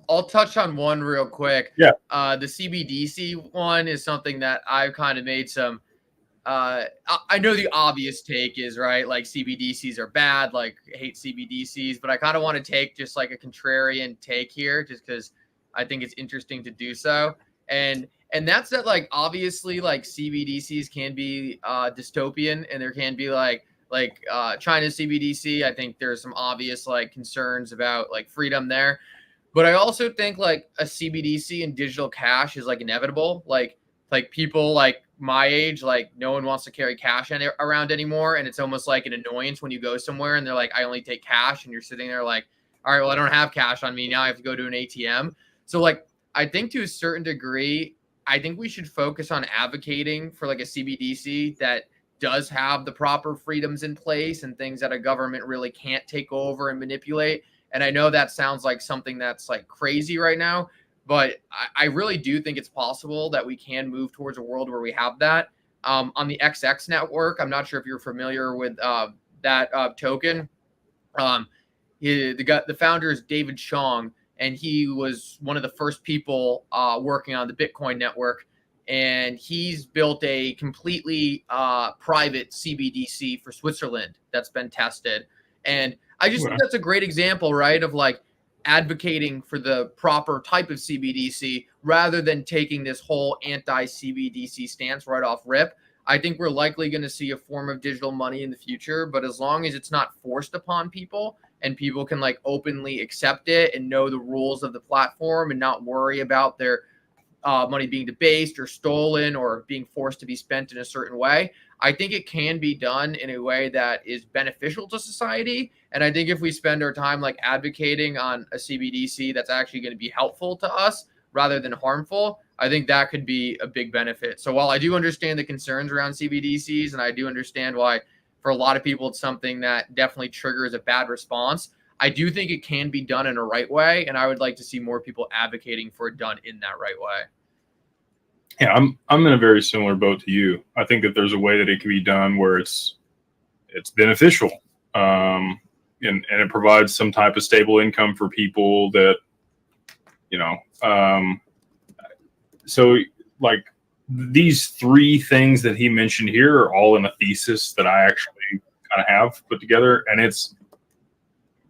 I'll touch on one real quick. Yeah. The CBDC one is something that I've kind of made some. I know the obvious take is right, like CBDCs are bad, like hate CBDCs, but I kind of want to take just like a contrarian take here, just because I think it's interesting to do so. And that's that, like, obviously, like, CBDCs can be dystopian, and there can be China's CBDC. I think there's some obvious like concerns about like freedom there. But I also think like a CBDC and digital cash is like inevitable. Like people like my age, like no one wants to carry cash around anymore, and it's almost like an annoyance when you go somewhere and they're like, "I only take cash," and you're sitting there like, "All right, well I don't have cash on me now. I have to go to an ATM." So like I think to a certain degree, I think we should focus on advocating for like a CBDC that does have the proper freedoms in place and things that a government really can't take over and manipulate. And I know that sounds like something that's like crazy right now, but I really do think it's possible that we can move towards a world where we have that. On the XX network, I'm not sure if you're familiar with that token. The founder is David Chong, and he was one of the first people working on the Bitcoin network. And he's built a completely private CBDC for Switzerland that's been tested. And I just think that's a great example, right, of like advocating for the proper type of CBDC rather than taking this whole anti-CBDC stance right off rip. I think we're likely going to see a form of digital money in the future, but as long as it's not forced upon people and people can like openly accept it and know the rules of the platform and not worry about their money being debased or stolen or being forced to be spent in a certain way, I think it can be done in a way that is beneficial to society. And I think if we spend our time like advocating on a CBDC that's actually going to be helpful to us rather than harmful, I think that could be a big benefit. So while I do understand the concerns around CBDCs, and I do understand why for a lot of people it's something that definitely triggers a bad response, I do think it can be done in a right way, and I would like to see more people advocating for it done in that right way. Yeah, I'm in a very similar boat to you. I think that there's a way that it can be done where it's beneficial, and it provides some type of stable income for people that, you know. So like these three things that he mentioned here are all in a thesis that I actually kind of have put together, and it's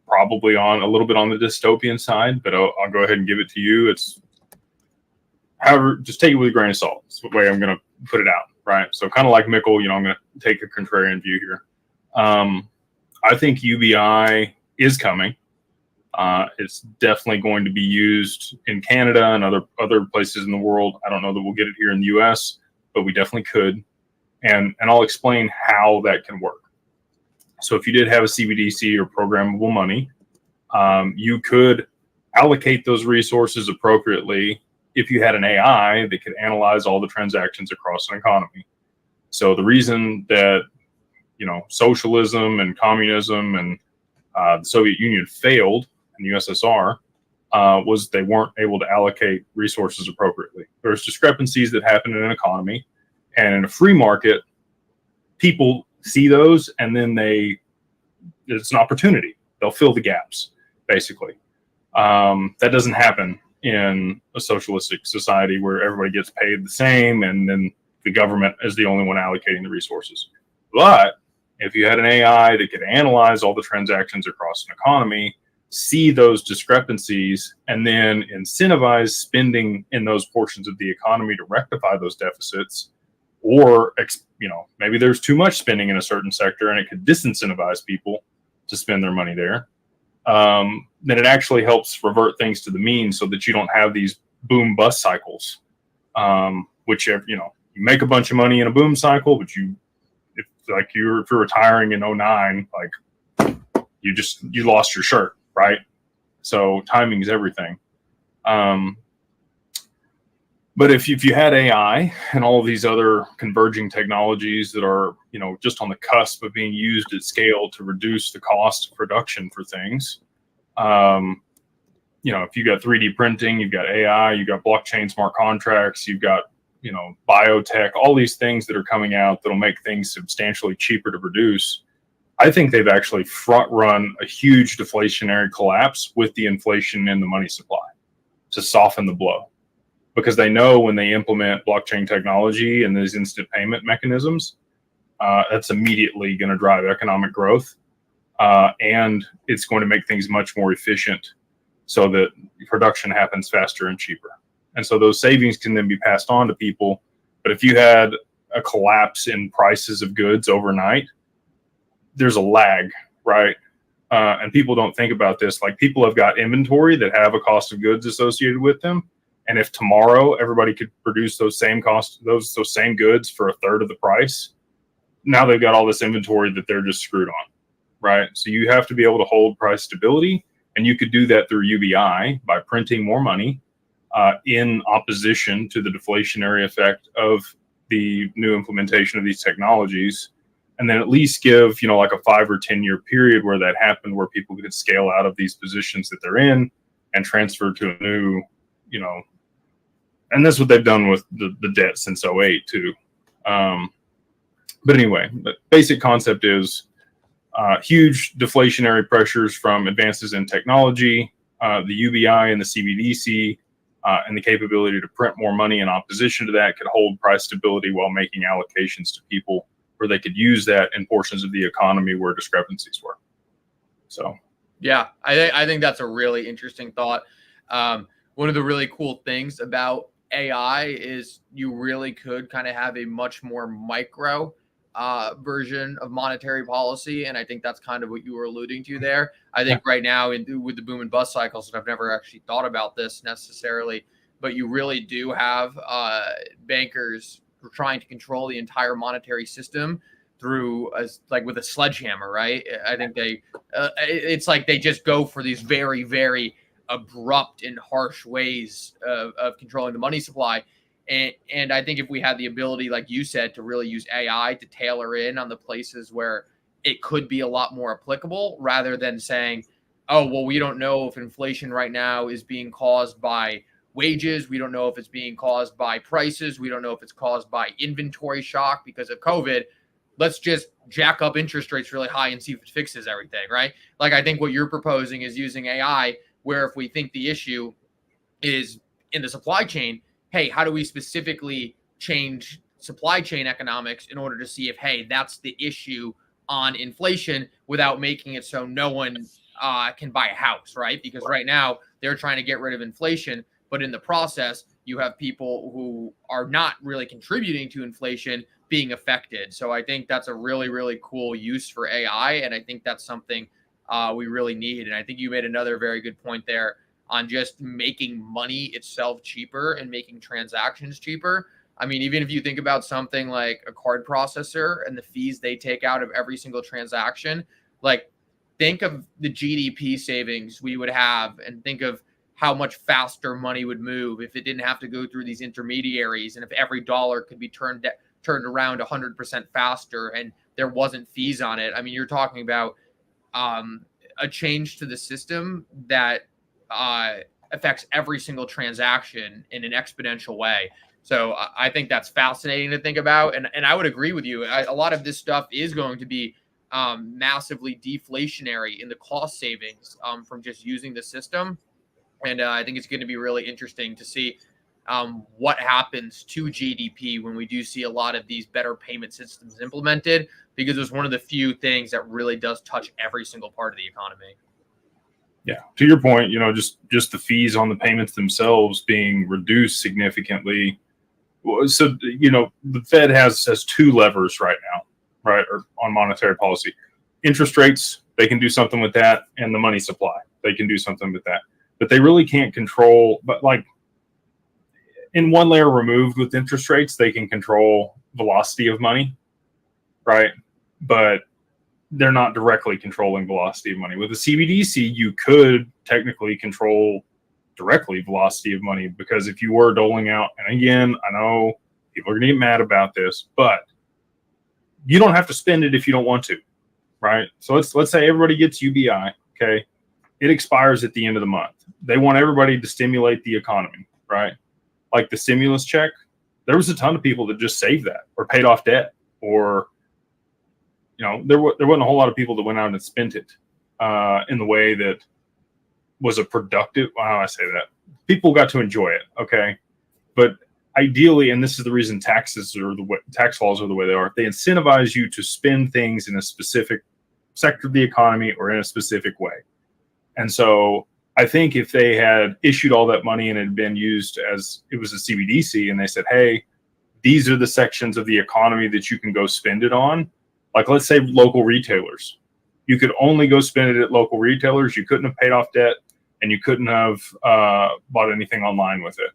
probably on a little bit on the dystopian side, but I'll go ahead and give it to you. It's, however, just take it with a grain of salt. That's the way I'm going to put it out, right? So kind of like Mikkel, I'm going to take a contrarian view here. I think UBI is coming. It's definitely going to be used in Canada and other places in the world. I don't know that we'll get it here in the US, but we definitely could. And I'll explain how that can work. So if you did have a CBDC or programmable money, you could allocate those resources appropriately if you had an AI that could analyze all the transactions across an economy. So the reason that, socialism and communism and the Soviet Union failed in the USSR was they weren't able to allocate resources appropriately. There's discrepancies that happen in an economy, and in a free market, people see those, and then it's an opportunity. They'll fill the gaps, basically. That doesn't happen in a socialistic society where everybody gets paid the same, and then the government is the only one allocating the resources. But if you had an AI that could analyze all the transactions across an economy, see those discrepancies, and then incentivize spending in those portions of the economy to rectify those deficits, or maybe there's too much spending in a certain sector and it could disincentivize people to spend their money there, then it actually helps revert things to the mean so that you don't have these boom bust cycles, which, you make a bunch of money in a boom cycle, but if you're retiring in 2009, like you lost your shirt, right? So timing is everything. But if you had AI and all of these other converging technologies that are, just on the cusp of being used at scale to reduce the cost of production for things, if you got 3D printing, you've got AI, you've got blockchain smart contracts, you've got, biotech, all these things that are coming out that'll make things substantially cheaper to produce. I think they've actually front run a huge deflationary collapse with the inflation in the money supply. to soften the blow, because they know when they implement blockchain technology and these instant payment mechanisms, that's immediately going to drive economic growth, and it's going to make things much more efficient so that production happens faster and cheaper. And so those savings can then be passed on to people. But if you had a collapse in prices of goods overnight, there's a lag, right? And people don't think about this. Like, people have got inventory that have a cost of goods associated with them. And if tomorrow everybody could produce those same goods for a third of the price, now they've got all this inventory that they're just screwed on, right? So you have to be able to hold price stability, and you could do that through UBI by printing more money in opposition to the deflationary effect of the new implementation of these technologies. And then at least give, like a 5 or 10 year period where that happened, where people could scale out of these positions that they're in and transfer to a new, and that's what they've done with the debt since '08 too. But anyway, the basic concept is huge deflationary pressures from advances in technology, the UBI and the CBDC, and the capability to print more money in opposition to that could hold price stability while making allocations to people where they could use that in portions of the economy where discrepancies were. So, yeah, I think that's a really interesting thought. One of the really cool things about AI is you really could kind of have a much more micro version of monetary policy. And I think that's kind of what you were alluding to there. I think right now with the boom and bust cycles, and I've never actually thought about this necessarily, but you really do have bankers trying to control the entire monetary system through with a sledgehammer, right? I think it's like they just go for these very, very abrupt and harsh ways of controlling the money supply. And I think if we had the ability, like you said, to really use AI to tailor in on the places where it could be a lot more applicable, rather than saying, oh, well, we don't know if inflation right now is being caused by wages. We don't know if it's being caused by prices. We don't know if it's caused by inventory shock because of COVID. Let's just jack up interest rates really high and see if it fixes everything, right? Like, I think what you're proposing is using AI, where if we think the issue is in the supply chain, hey, how do we specifically change supply chain economics in order to see if, hey, that's the issue on inflation, without making it so no one can buy a house, right? Because right now they're trying to get rid of inflation, but in the process, you have people who are not really contributing to inflation being affected. So I think that's a really, really cool use for AI. And I think that's something we really need. And I think you made another very good point there on just making money itself cheaper and making transactions cheaper. I mean, even if you think about something like a card processor and the fees they take out of every single transaction, like, think of the GDP savings we would have, and think of how much faster money would move if it didn't have to go through these intermediaries, and if every dollar could be turned around 100% faster and there wasn't fees on it. I mean, you're talking about a change to the system that affects every single transaction in an exponential way. So I think that's fascinating to think about. And I would agree with you. A lot of this stuff is going to be massively deflationary in the cost savings from just using the system. And I think it's going to be really interesting to see what happens to GDP when we do see a lot of these better payment systems implemented, because it's one of the few things that really does touch every single part of the economy. Yeah, to your point, just the fees on the payments themselves being reduced significantly. So, the Fed has two levers right now, right, or on monetary policy. Interest rates, they can do something with that, and the money supply, they can do something with that. But they really can't control, but like in one layer removed with interest rates, they can control velocity of money, right? But they're not directly controlling velocity of money. With a CBDC, you could technically control directly velocity of money, because if you were doling out, and again, I know people are going to get mad about this, but you don't have to spend it if you don't want to, right? So let's say everybody gets UBI, okay? It expires at the end of the month. They want everybody to stimulate the economy, right? Like the stimulus check, there was a ton of people that just saved that or paid off debt, or there wasn't a whole lot of people that went out and spent it in the way that was a productive. How do I say that? people got to enjoy it. Okay. But ideally, and this is the reason tax laws are the way they are, they incentivize you to spend things in a specific sector of the economy or in a specific way. And so I think if they had issued all that money and it had been used as it was a CBDC, and they said, hey, these are the sections of the economy that you can go spend it on. Like, let's say local retailers. You could only go spend it at local retailers. You couldn't have paid off debt, and you couldn't have bought anything online with it.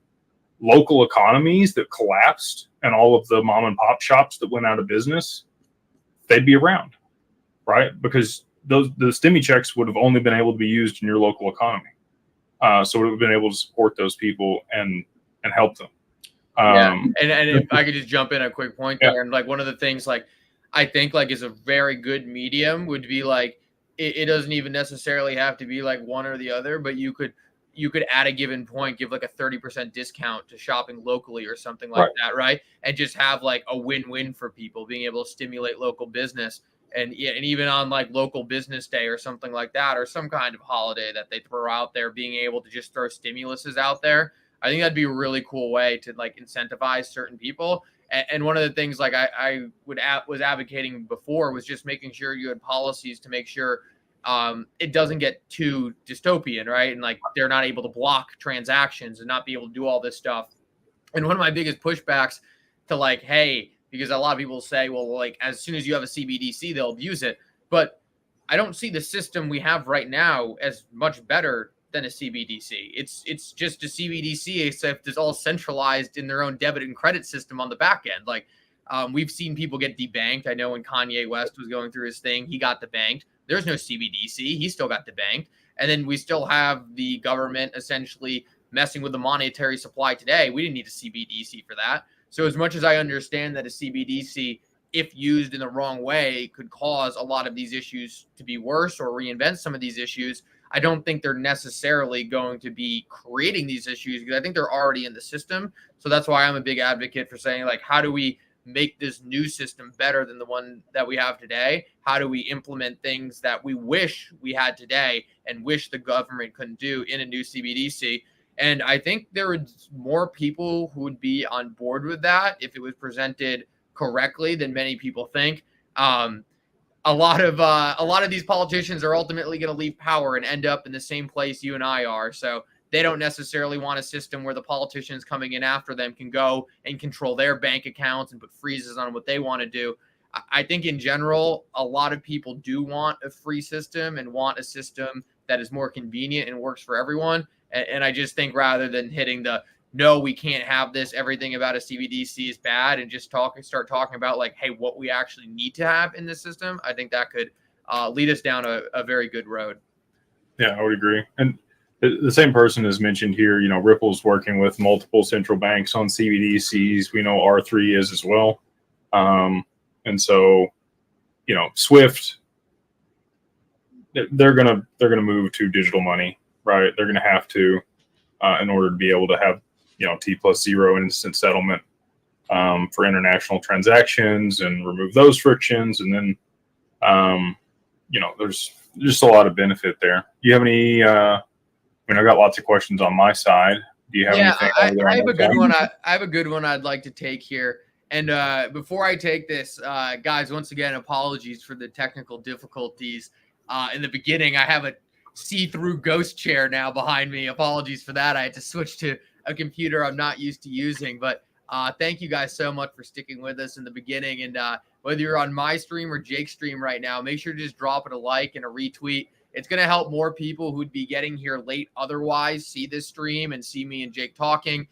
Local economies that collapsed and all of the mom and pop shops that went out of business, they'd be around, right? Because the stimmy checks would have only been able to be used in your local economy. So it would have been able to support those people and help them. And if I could just jump in a quick point there, and like one of the things like I think like is a very good medium would be like it doesn't even necessarily have to be like one or the other, but you could at a given point give like a 30% discount to shopping locally or something like that, right? And just have like a win-win for people, being able to stimulate local business. And even on like local business day or something like that, or some kind of holiday that they throw out there, being able to just throw stimuluses out there, I think that'd be a really cool way to like incentivize certain people. And one of the things like I was advocating before was just making sure you had policies to make sure it doesn't get too dystopian, right? And like they're not able to block transactions and not be able to do all this stuff. And one of my biggest pushbacks to like, hey, because a lot of people say, well, like as soon as you have a CBDC, they'll abuse it. But I don't see the system we have right now as much better than a CBDC. It's just a CBDC, except it's all centralized in their own debit and credit system on the back end. Like we've seen people get debanked. I know when Kanye West was going through his thing, he got debanked. There's no CBDC. He still got debanked. And then we still have the government essentially messing with the monetary supply today. We didn't need a CBDC for that. So as much as I understand that a CBDC, if used in the wrong way, could cause a lot of these issues to be worse or reinvent some of these issues, I don't think they're necessarily going to be creating these issues, because I think they're already in the system. So that's why I'm a big advocate for saying, like, how do we make this new system better than the one that we have today? How do we implement things that we wish we had today and wish the government couldn't do in a new CBDC? And I think there is more people who would be on board with that if it was presented correctly than many people think. A lot of these politicians are ultimately going to leave power and end up in the same place you and I are. So they don't necessarily want a system where the politicians coming in after them can go and control their bank accounts and put freezes on what they want to do. I think in general, a lot of people do want a free system and want a system that is more convenient and works for everyone. And I just think rather than hitting the no, we can't have this, everything about a CBDC is bad, and just start talking about like, hey, what we actually need to have in this system, I think that could lead us down a very good road. Yeah, I would agree. And the same person has mentioned here, you know, Ripple's working with multiple central banks on CBDCs. We know R3 is as well. And so, you know, Swift, they're gonna move to digital money, right? They're gonna have to in order to be able to have, you know, T+0 instant settlement for international transactions and remove those frictions. And then, you know, there's just a lot of benefit there. Do you have any? I mean, I've got lots of questions on my side. Do you have anything? I have a good one. I have a good one I'd like to take here. And before I take this, guys, once again, apologies for the technical difficulties. In the beginning, I have a see-through ghost chair now behind me. Apologies for that. I had to switch to a computer I'm not used to using. But thank you guys so much for sticking with us in the beginning. And whether you're on my stream or Jake's stream right now, make sure to just drop it a like and a retweet. It's going to help more people who'd be getting here late otherwise see this stream and see me and Jake talking.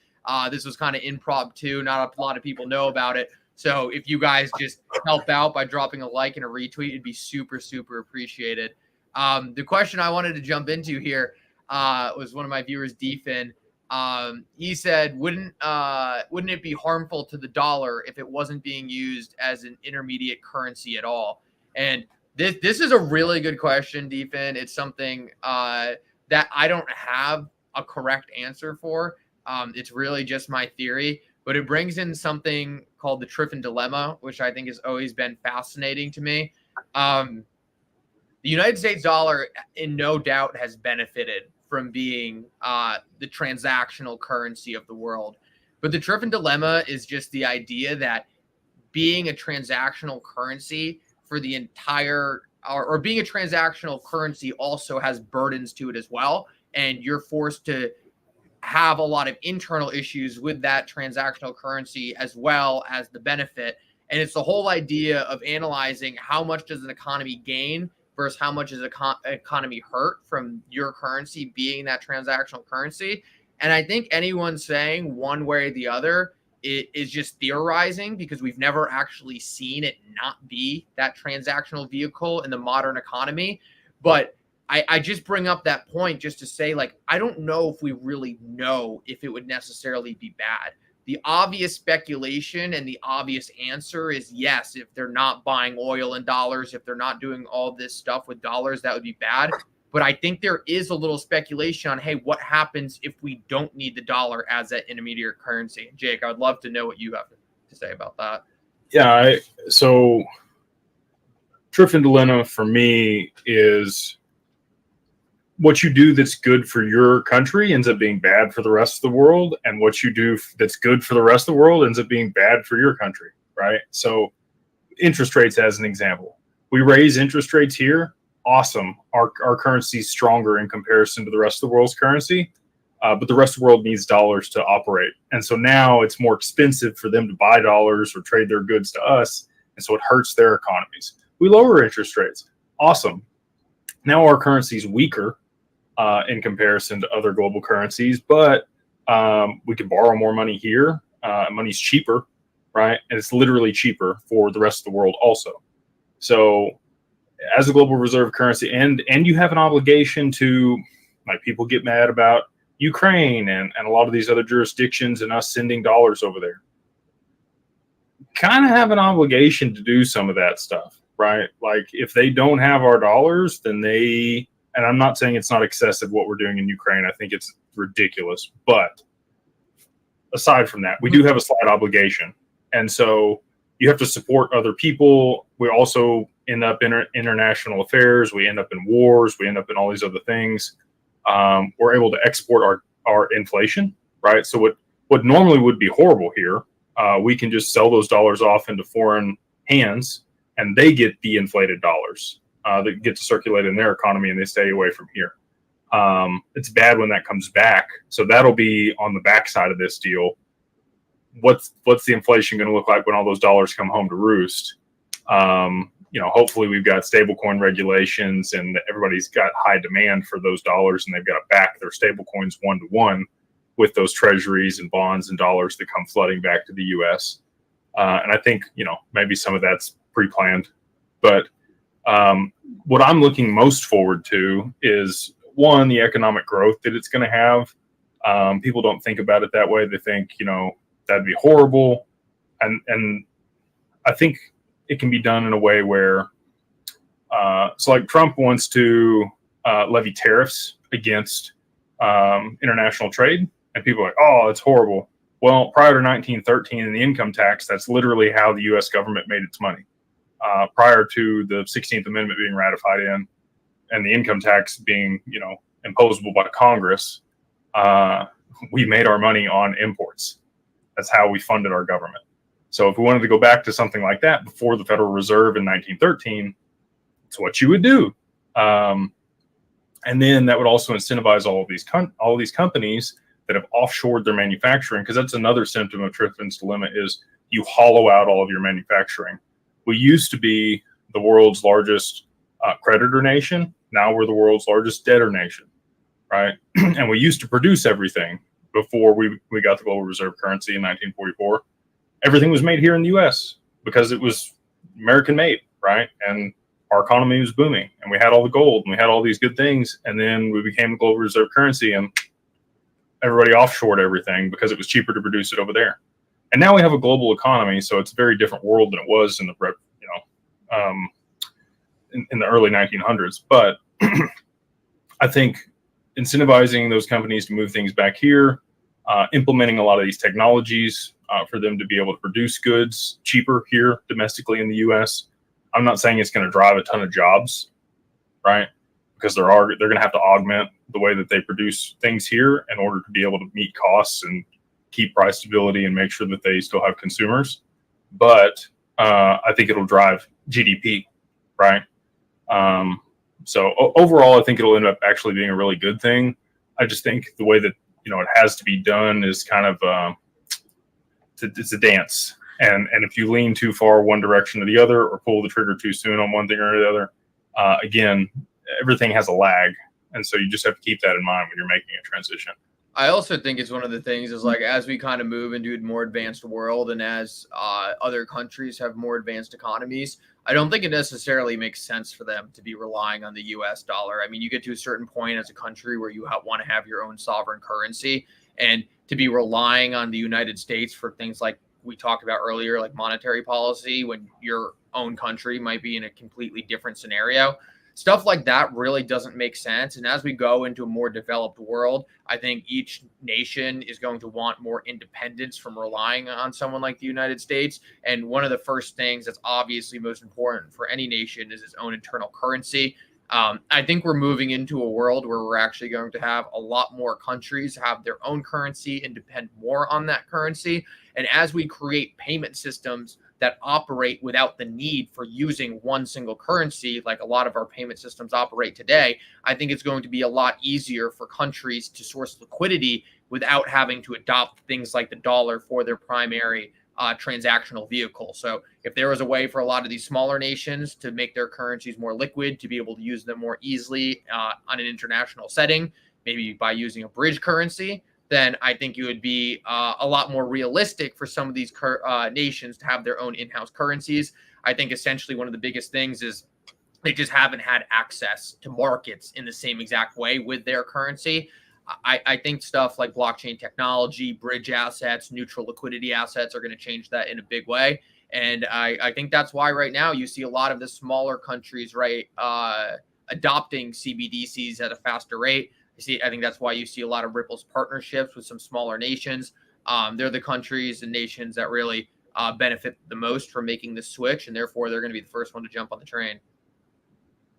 This was kind of impromptu. Not a lot of people know about it. So if you guys just help out by dropping a like and a retweet, it'd be super, super appreciated. The question I wanted to jump into here was one of my viewers, Defin. He said, wouldn't it be harmful to the dollar if it wasn't being used as an intermediate currency at all? And this is a really good question, Defin. It's something that I don't have a correct answer for. It's really just my theory, but it brings in something called the Triffin Dilemma, which I think has always been fascinating to me. The United States dollar, in no doubt, has benefited from being the transactional currency of the world. But the Triffin Dilemma is just the idea that being a transactional currency for the entire, or being a transactional currency also has burdens to it as well. And you're forced to have a lot of internal issues with that transactional currency as well as the benefit. And it's the whole idea of analyzing how much does an economy gain versus how much is an economy hurt from your currency being that transactional currency. And I think anyone saying one way or the other is just theorizing, because we've never actually seen it not be that transactional vehicle in the modern economy. But I just bring up that point just to say, like, I don't know if we really know if it would necessarily be bad. The obvious speculation and the obvious answer is yes, if they're not buying oil in dollars, if they're not doing all this stuff with dollars, that would be bad. But I think there is a little speculation on, hey, what happens if we don't need the dollar as that intermediate currency? Jake, I would love to know what you have to say about that. Yeah, so Triffin Dilemma for me is what you do that's good for your country ends up being bad for the rest of the world, and what you do that's good for the rest of the world ends up being bad for your country, right? So interest rates as an example. We raise interest rates here. Awesome. Our currency is stronger in comparison to the rest of the world's currency, but the rest of the world needs dollars to operate. And so now it's more expensive for them to buy dollars or trade their goods to us, and so it hurts their economies. We lower interest rates. Awesome. Now our currency is weaker in comparison to other global currencies, but we can borrow more money here. Money's cheaper, right? And it's literally cheaper for the rest of the world also. So as a global reserve currency, and you have an obligation to, like, people get mad about Ukraine and a lot of these other jurisdictions and us sending dollars over there. Kind of have an obligation to do some of that stuff, right? Like, if they don't have our dollars, then and I'm not saying it's not excessive what we're doing in Ukraine. I think it's ridiculous. But aside from that, we do have a slight obligation. And so you have to support other people. We also end up in international affairs. We end up in wars. We end up in all these other things. We're able to export our inflation, right? So what normally would be horrible here, we can just sell those dollars off into foreign hands, and they get the inflated dollars that get to circulate in their economy, and they stay away from here. It's bad when that comes back. So that'll be on the backside of this deal. What's the inflation going to look like when all those dollars come home to roost? Hopefully we've got stablecoin regulations, and everybody's got high demand for those dollars, and they've got to back their stablecoins 1-to-1 with those treasuries and bonds and dollars that come flooding back to the U.S. And I think, maybe some of that's pre-planned. But what I'm looking most forward to is, one, the economic growth that it's going to have. People don't think about it that way. They think, that'd be horrible. And I think it can be done in a way where, so like Trump wants to levy tariffs against international trade, and people are like, oh, it's horrible. Well, prior to 1913 and the income tax, that's literally how the U.S. government made its money. Prior to the 16th Amendment being ratified in, and the income tax being, imposable by Congress, we made our money on imports. That's how we funded our government. So if we wanted to go back to something like that before the Federal Reserve in 1913, it's what you would do. And then that would also incentivize all of these companies that have offshored their manufacturing, because that's another symptom of Triffin's Dilemma, is you hollow out all of your manufacturing. We used to be the world's largest creditor nation. Now we're the world's largest debtor nation, right? And we used to produce everything before we got the global reserve currency in 1944. Everything was made here in the U.S. because it was American made, right? And our economy was booming, and we had all the gold, and we had all these good things. And then we became a global reserve currency, and everybody offshored everything because it was cheaper to produce it over there. And now we have a global economy, so it's a very different world than it was in the in the early 1900s. But I think incentivizing those companies to move things back here, implementing a lot of these technologies for them to be able to produce goods cheaper here domestically in the U.S. I'm not saying it's going to drive a ton of jobs, right? because they're going to have to augment the way that they produce things here in order to be able to meet costs and keep price stability and make sure that they still have consumers. But I think it'll drive GDP, right? So overall, I think it'll end up actually being a really good thing. I just think the way that it has to be done is kind of it's a dance, and if you lean too far one direction or the other, or pull the trigger too soon on one thing or the other, again, everything has a lag, and so you just have to keep that in mind when you're making a transition. I also think it's one of the things is like as we kind of move into a more advanced world and as other countries have more advanced economies, I don't think it necessarily makes sense for them to be relying on the US dollar. I mean, you get to a certain point as a country where you want to have your own sovereign currency, and to be relying on the United States for things like we talked about earlier, like monetary policy, when your own country might be in a completely different scenario. Stuff like that really doesn't make sense. And as we go into a more developed world, I think each nation is going to want more independence from relying on someone like the United States. And one of the first things that's obviously most important for any nation is its own internal currency. I think we're moving into a world where we're actually going to have a lot more countries have their own currency and depend more on that currency. And as we create payment systems that operate without the need for using one single currency, like a lot of our payment systems operate today, I think it's going to be a lot easier for countries to source liquidity without having to adopt things like the dollar for their primary transactional vehicle. So if there was a way for a lot of these smaller nations to make their currencies more liquid, to be able to use them more easily on an international setting, maybe by using a bridge currency, then I think it would be a lot more realistic for some of these nations to have their own in-house currencies. I think essentially one of the biggest things is they just haven't had access to markets in the same exact way with their currency. I think stuff like blockchain technology, bridge assets, neutral liquidity assets are going to change that in a big way. And I think that's why right now you see a lot of the smaller countries, right, adopting CBDCs at a faster rate. I think that's why you see a lot of Ripple's partnerships with some smaller nations. They're the countries and nations that really benefit the most from making this switch, and therefore they're going to be the first one to jump on the train.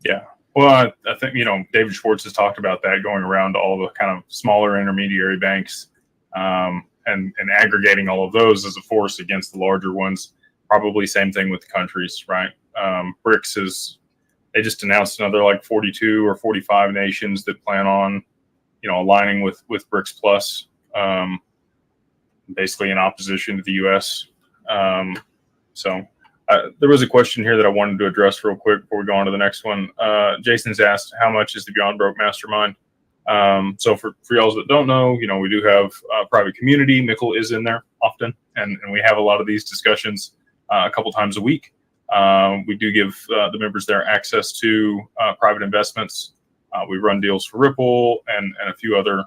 Yeah. Well, I think, David Schwartz has talked about that, going around to all the kind of smaller intermediary banks and aggregating all of those as a force against the larger ones. Probably same thing with the countries, right? BRICS they just announced another like 42 or 45 nations that plan on, aligning with BRICS Plus, basically in opposition to the U.S. So there was a question here that I wanted to address real quick before we go on to the next one. Jason's asked, how much is the Beyond Broke Mastermind? So for y'all that don't know, we do have a private community. Mikkel is in there often, and we have a lot of these discussions a couple times a week. We do give the members there access to private investments. We run deals for Ripple and a few other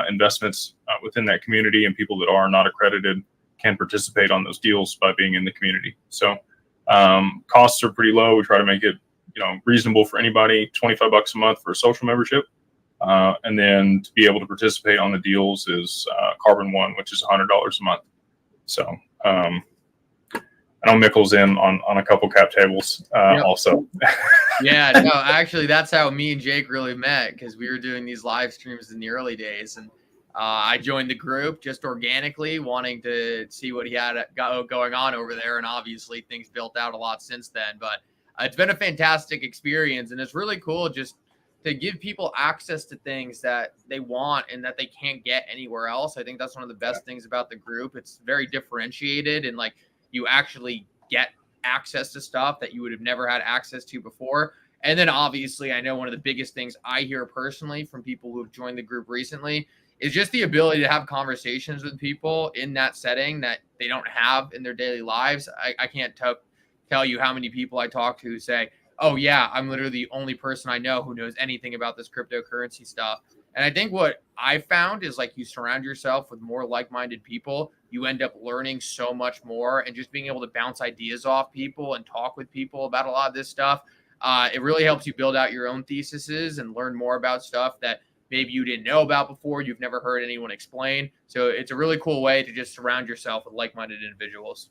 investments within that community, and people that are not accredited can participate on those deals by being in the community. So costs are pretty low. We try to make it reasonable for anybody. $25 a month for a social membership, and then to be able to participate on the deals is Carbon One, which is $100 a month. So I know Mikkel's in on a couple cap tables also. Yeah, no, actually, that's how me and Jake really met, because we were doing these live streams in the early days, and I joined the group just organically, wanting to see what he had going on over there, and obviously things built out a lot since then. But it's been a fantastic experience, and it's really cool just to give people access to things that they want and that they can't get anywhere else. I think that's one of the best things about the group. It's very differentiated, and like, you actually get access to stuff that you would have never had access to before. And then obviously, I know one of the biggest things I hear personally from people who have joined the group recently is just the ability to have conversations with people in that setting that they don't have in their daily lives. I can't tell you how many people I talk to who say, oh yeah, I'm literally the only person I know who knows anything about this cryptocurrency stuff. And I think what I found is, like, you surround yourself with more like-minded people, you end up learning so much more, and just being able to bounce ideas off people and talk with people about a lot of this stuff. It really helps you build out your own theses and learn more about stuff that maybe you didn't know about before, you've never heard anyone explain. So it's a really cool way to just surround yourself with like-minded individuals.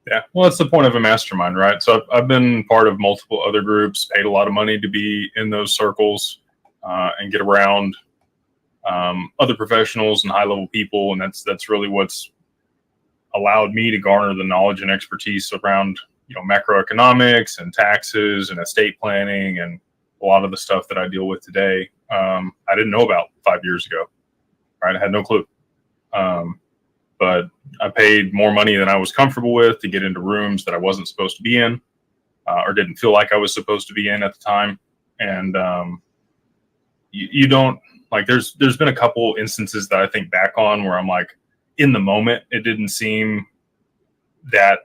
Yeah, well, that's the point of a mastermind, right? So I've been part of multiple other groups, paid a lot of money to be in those circles and get around other professionals and high-level people, and that's really what's allowed me to garner the knowledge and expertise around macroeconomics and taxes and estate planning and a lot of the stuff that I deal with today. I didn't know about 5 years ago, right? I had no clue. But I paid more money than I was comfortable with to get into rooms that I wasn't supposed to be in or didn't feel like I was supposed to be in at the time. And you don't like, there's been a couple instances that I think back on where I'm like, in the moment, it didn't seem that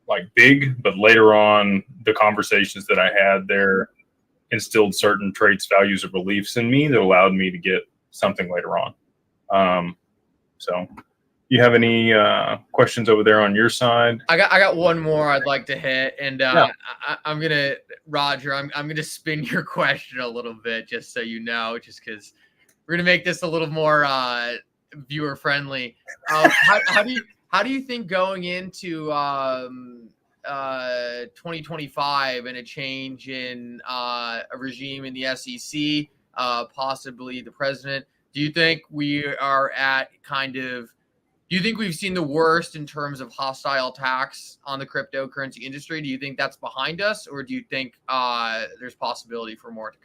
like big, but later on the conversations that I had there instilled certain traits, values, or beliefs in me that allowed me to get something later on. So you have any questions over there on your side? I got one more I'd like to hit, and I'm gonna, Roger, I'm gonna spin your question a little bit just so you know, just because we're gonna make this a little more viewer friendly. How do you think going into 2025 and a change in a regime in the SEC, possibly the president, do you think we are at do you think we've seen the worst in terms of hostile tax on the cryptocurrency industry? Do you think that's behind us, or do you think there's possibility for more to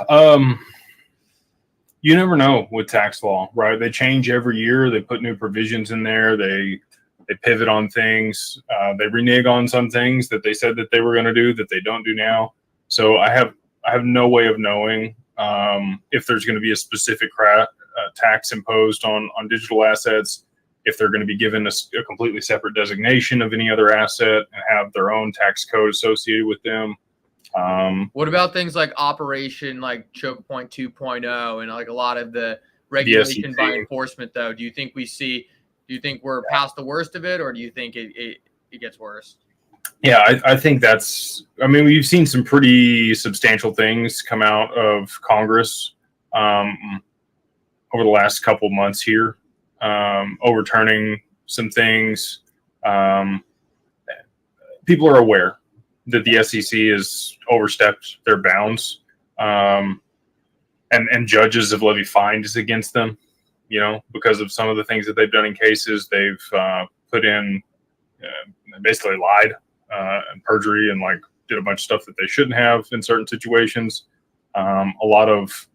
come? You never know with tax law, right? They change every year. They put new provisions in there. They pivot on things. They renege on some things that they said that they were going to do that they don't do now. So I have no way of knowing if there's going to be a specific tax imposed on digital assets, if they're going to be given a completely separate designation of any other asset and have their own tax code associated with them. What about things like Operation like Choke Point 2.0 and like a lot of the regulation by enforcement, though? Do you think we're past the worst of it, or do you think it gets worse? Yeah, I think we've seen some pretty substantial things come out of Congress over the last couple of months here, overturning some things. People are aware that the SEC has overstepped their bounds, and judges have levied fines against them, because of some of the things that they've done in cases. They've put in, basically lied and perjury and like did a bunch of stuff that they shouldn't have in certain situations. A lot of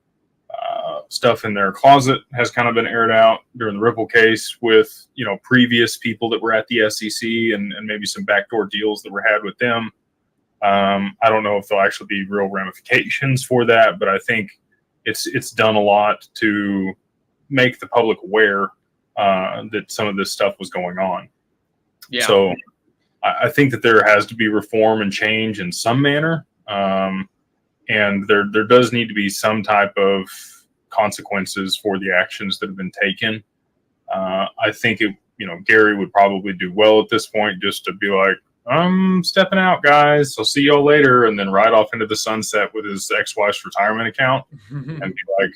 stuff in their closet has kind of been aired out during the Ripple case with, previous people that were at the SEC and maybe some backdoor deals that were had with them. I don't know if there'll actually be real ramifications for that, but I think it's done a lot to make the public aware that some of this stuff was going on. Yeah. So I think that there has to be reform and change in some manner. And there does need to be some type of consequences for the actions that have been taken. I think Gary would probably do well at this point just to be like, I'm stepping out, guys. I'll see y'all later, and then ride off into the sunset with his ex-wife's retirement account and be like,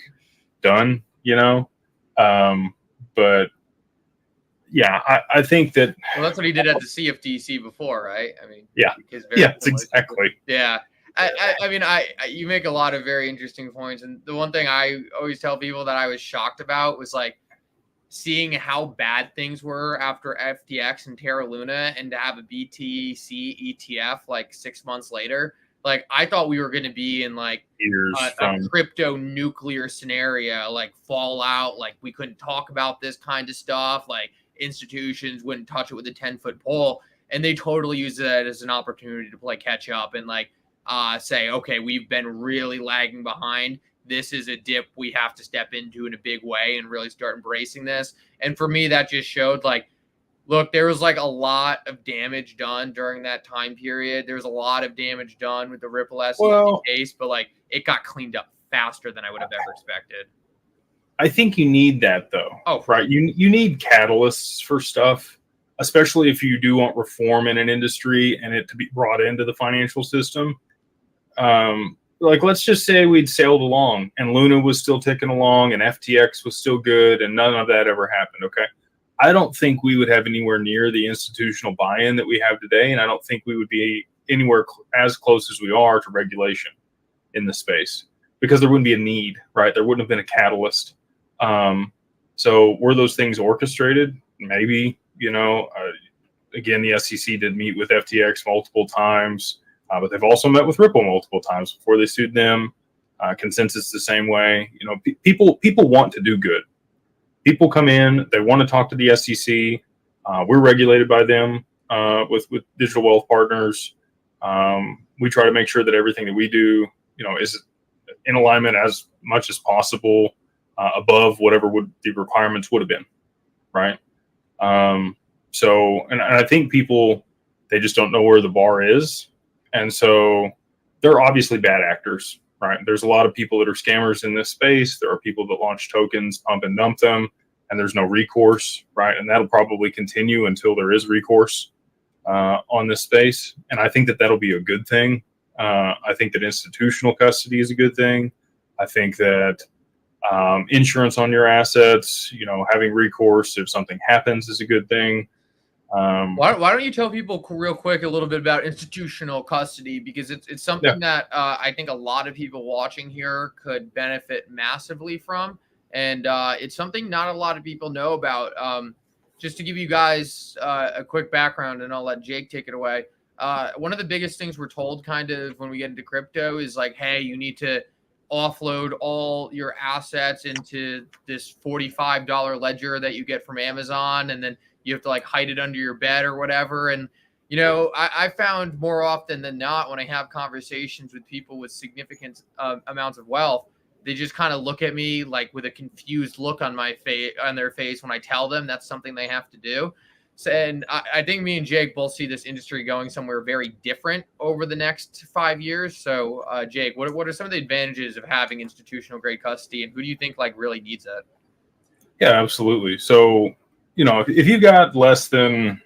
done, But yeah, I think that. Well, that's what he did at the CFTC before, right? I mean, yeah, exactly. Yeah. You make a lot of very interesting points. And the one thing I always tell people that I was shocked about was like seeing how bad things were after FTX and Terra Luna, and to have a BTC ETF like 6 months later. Like, I thought we were going to be in like a crypto nuclear scenario, like fallout. Like, we couldn't talk about this kind of stuff. Like, institutions wouldn't touch it with a 10-foot pole. And they totally use that as an opportunity to play catch up and like say, okay, we've been really lagging behind. This is a dip we have to step into in a big way and really start embracing this. And for me, that just showed like, look, there was like a lot of damage done during that time period. There was a lot of damage done with the Ripple SEC case, but like it got cleaned up faster than I would have ever expected. I think you need that though. Oh, right. You need catalysts for stuff, especially if you do want reform in an industry and it to be brought into the financial system. Like, let's just say we'd sailed along and Luna was still ticking along and FTX was still good and none of that ever happened. Okay. I don't think we would have anywhere near the institutional buy-in that we have today, and I don't think we would be anywhere as close as we are to regulation in the space, because there wouldn't be a need, right? There wouldn't have been a catalyst. So were those things orchestrated? Maybe, again, the SEC did meet with FTX multiple times, but they've also met with Ripple multiple times before they sued them. Consensus the same way. People want to do good. People come in, they want to talk to the SEC. We're regulated by them with Digital Wealth Partners. We try to make sure that everything that we do, is in alignment as much as possible above whatever the requirements would have been, right? So, and I think people, they just don't know where the bar is. And so they're obviously bad actors, right? There's a lot of people that are scammers in this space. There are people that launch tokens, pump and dump them, and there's no recourse, right? And that'll probably continue until there is recourse on this space. And I think that that'll be a good thing. I think that institutional custody is a good thing. I think that insurance on your assets, having recourse if something happens is a good thing. Why don't you tell people real quick a little bit about institutional custody, because it's something that I think a lot of people watching here could benefit massively from, and it's something not a lot of people know about. Just to give you guys a quick background, and I'll let Jake take it away. One of the biggest things we're told kind of when we get into crypto is like, hey, you need to offload all your assets into this $45 ledger that you get from Amazon, and then you have to like hide it under your bed or whatever. And, I found more often than not when I have conversations with people with significant amounts of wealth, they just kind of look at me like with a confused look on their face when I tell them that's something they have to do. So, and I think me and Jake both see this industry going somewhere very different over the next 5 years. So, Jake, what are some of the advantages of having institutional grade custody, and who do you think like really needs it? Yeah, absolutely. So, if you got less than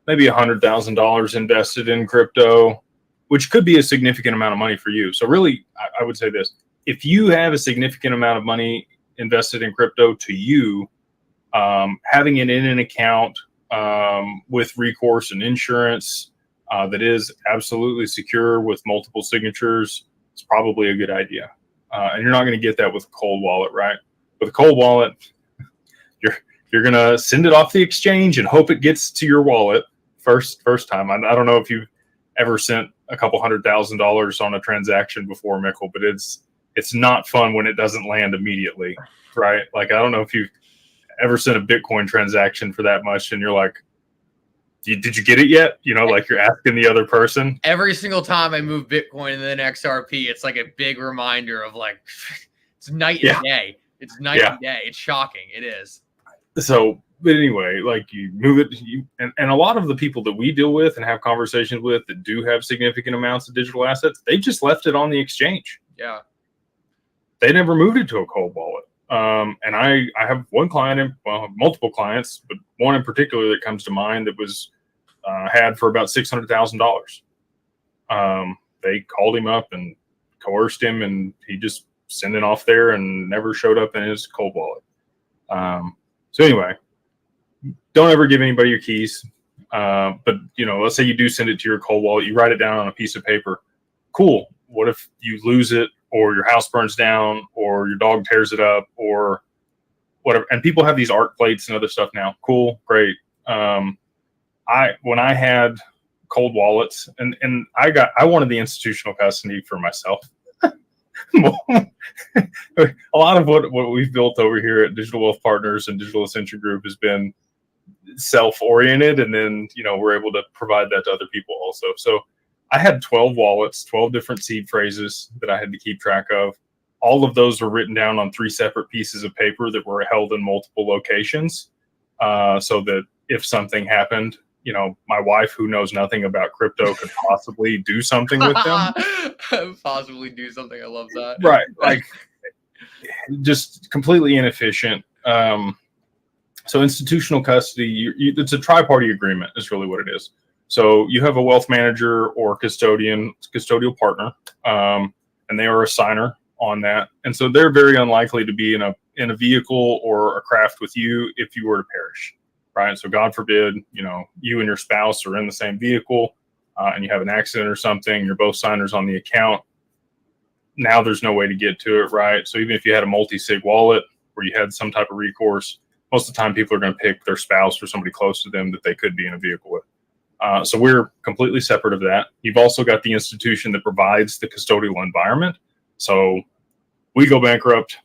maybe $100,000 invested in crypto, which could be a significant amount of money for you. So really, I would say this: if you have a significant amount of money invested in crypto to you, having it in an account with recourse and insurance that is absolutely secure with multiple signatures is probably a good idea. And you're not going to get that with a cold wallet, right? With a cold wallet, you're going to send it off the exchange and hope it gets to your wallet first time. I don't know if you've ever sent a couple $100,000 on a transaction before, Mikkel, but it's not fun when it doesn't land immediately, right? Like, I don't know if you've ever sent a Bitcoin transaction for that much and you're like, did you get it yet? Like you're asking the other person. Every single time I move Bitcoin and then XRP, it's like a big reminder of like, it's night and day. It's night and day. It's shocking. It is. So, but anyway, like you move it, and a lot of the people that we deal with and have conversations with that do have significant amounts of digital assets, they just left it on the exchange. Yeah. They never moved it to a cold wallet. And I have one client, multiple clients, but one in particular that comes to mind that was had for about $600,000. They called him up and coerced him, and he just sent it off there and never showed up in his cold wallet. So anyway, don't ever give anybody your keys. But let's say you do send it to your cold wallet, you write it down on a piece of paper. Cool. What if you lose it, or your house burns down, or your dog tears it up, or whatever? And people have these art plates and other stuff now. Cool, great. When I had cold wallets, and I wanted the institutional custody for myself. A lot of what we've built over here at Digital Wealth Partners and Digital Ascension Group has been self-oriented, and then we're able to provide that to other people also. So I had 12 wallets, 12 different seed phrases that I had to keep track of. All of those were written down on 3 separate pieces of paper that were held in multiple locations, so that if something happened, my wife, who knows nothing about crypto, could possibly do something with them. Possibly do something. I love that. Right. Like, just completely inefficient. So institutional custody, it's a tri-party agreement is really what it is. So you have a wealth manager or custodial partner, and they are a signer on that. And so they're very unlikely to be in a in a vehicle or a craft with you if you were to perish, right? So God forbid, you and your spouse are in the same vehicle and you have an accident or something, you're both signers on the account. Now there's no way to get to it, right? So even if you had a multi-sig wallet where you had some type of recourse, most of the time people are going to pick their spouse or somebody close to them that they could be in a vehicle with. So we're completely separate of that. You've also got the institution that provides the custodial environment. So we go bankrupt,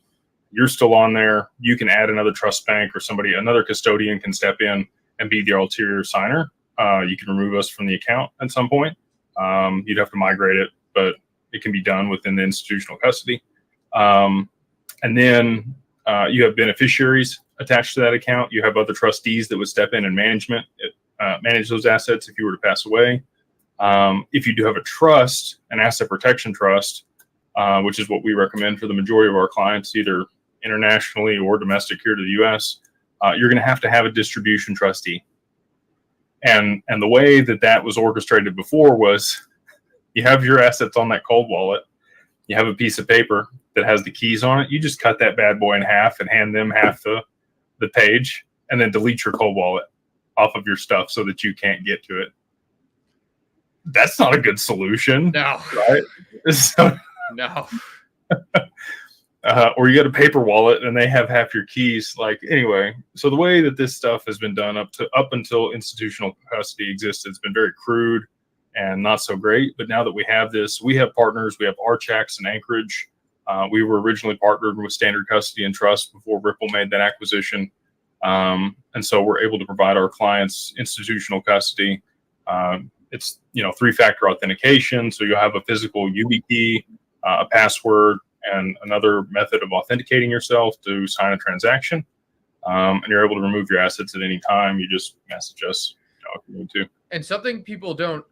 you're still on there. You can add another trust bank or another custodian can step in and be the ulterior signer. You can remove us from the account at some point. You'd have to migrate it, but it can be done within the institutional custody. And then you have beneficiaries attached to that account. You have other trustees that would step in and manage those assets if you were to pass away. If you do have a trust, an asset protection trust, which is what we recommend for the majority of our clients, either internationally or domestic here to the U.S., you're going to have a distribution trustee. And the way that was orchestrated before was you have your assets on that cold wallet. You have a piece of paper that has the keys on it. You just cut that bad boy in half and hand them half the page and then delete your cold wallet off of your stuff so that you can't get to it. That's not a good solution. No. Right? So, no. Or you got a paper wallet and they have half your keys. Anyway, so the way that this stuff has been done up until institutional custody existed, it's been very crude and not so great. But now that we have this, we have partners. We have Archax and Anchorage. We were originally partnered with Standard Custody and Trust before Ripple made that acquisition. And so we're able to provide our clients institutional custody. It's 3-factor authentication. So you'll have a physical YubiKey, a password, and another method of authenticating yourself to sign a transaction. And you're able to remove your assets at any time. You just message us if you need to. And something people don't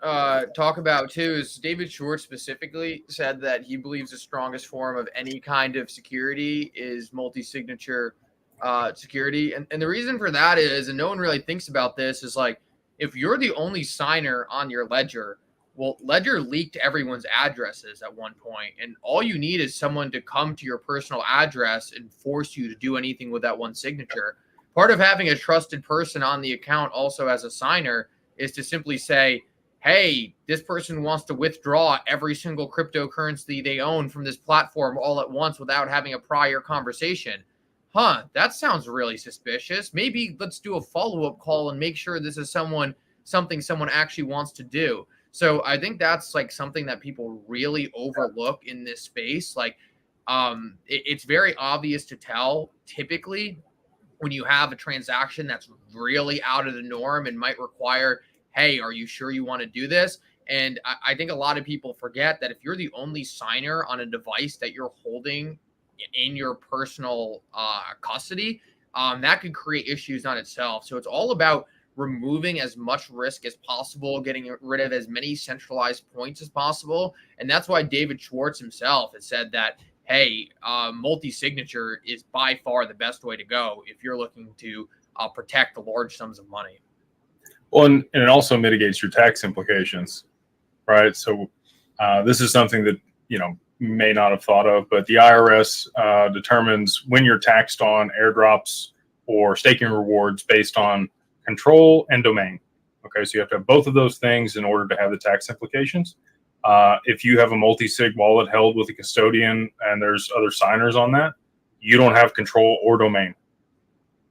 talk about too is David Schwartz specifically said that he believes the strongest form of any kind of security is multi-signature security. And the reason for that is, and no one really thinks about this, is if you're the only signer on your ledger, well, Ledger leaked everyone's addresses at one point, and all you need is someone to come to your personal address and force you to do anything with that one signature. Part of having a trusted person on the account also as a signer is to simply say, hey, this person wants to withdraw every single cryptocurrency they own from this platform all at once without having a prior conversation. That sounds really suspicious. Maybe let's do a follow-up call and make sure this is something someone actually wants to do. So I think that's something that people really overlook in this space. It's very obvious to tell typically when you have a transaction that's really out of the norm and might require, hey, are you sure you want to do this? And I think a lot of people forget that if you're the only signer on a device that you're holding in your personal custody, that could create issues on itself. So it's all about removing as much risk as possible, getting rid of as many centralized points as possible. And that's why David Schwartz himself has said that, hey, multi-signature is by far the best way to go if you're looking to protect the large sums of money. Well, and it also mitigates your tax implications, right? So this is something that, may not have thought of, but the IRS determines when you're taxed on airdrops or staking rewards based on control and domain. Okay, so you have to have both of those things in order to have the tax implications. If you have a multi-sig wallet held with a custodian and there's other signers on that, you don't have control or domain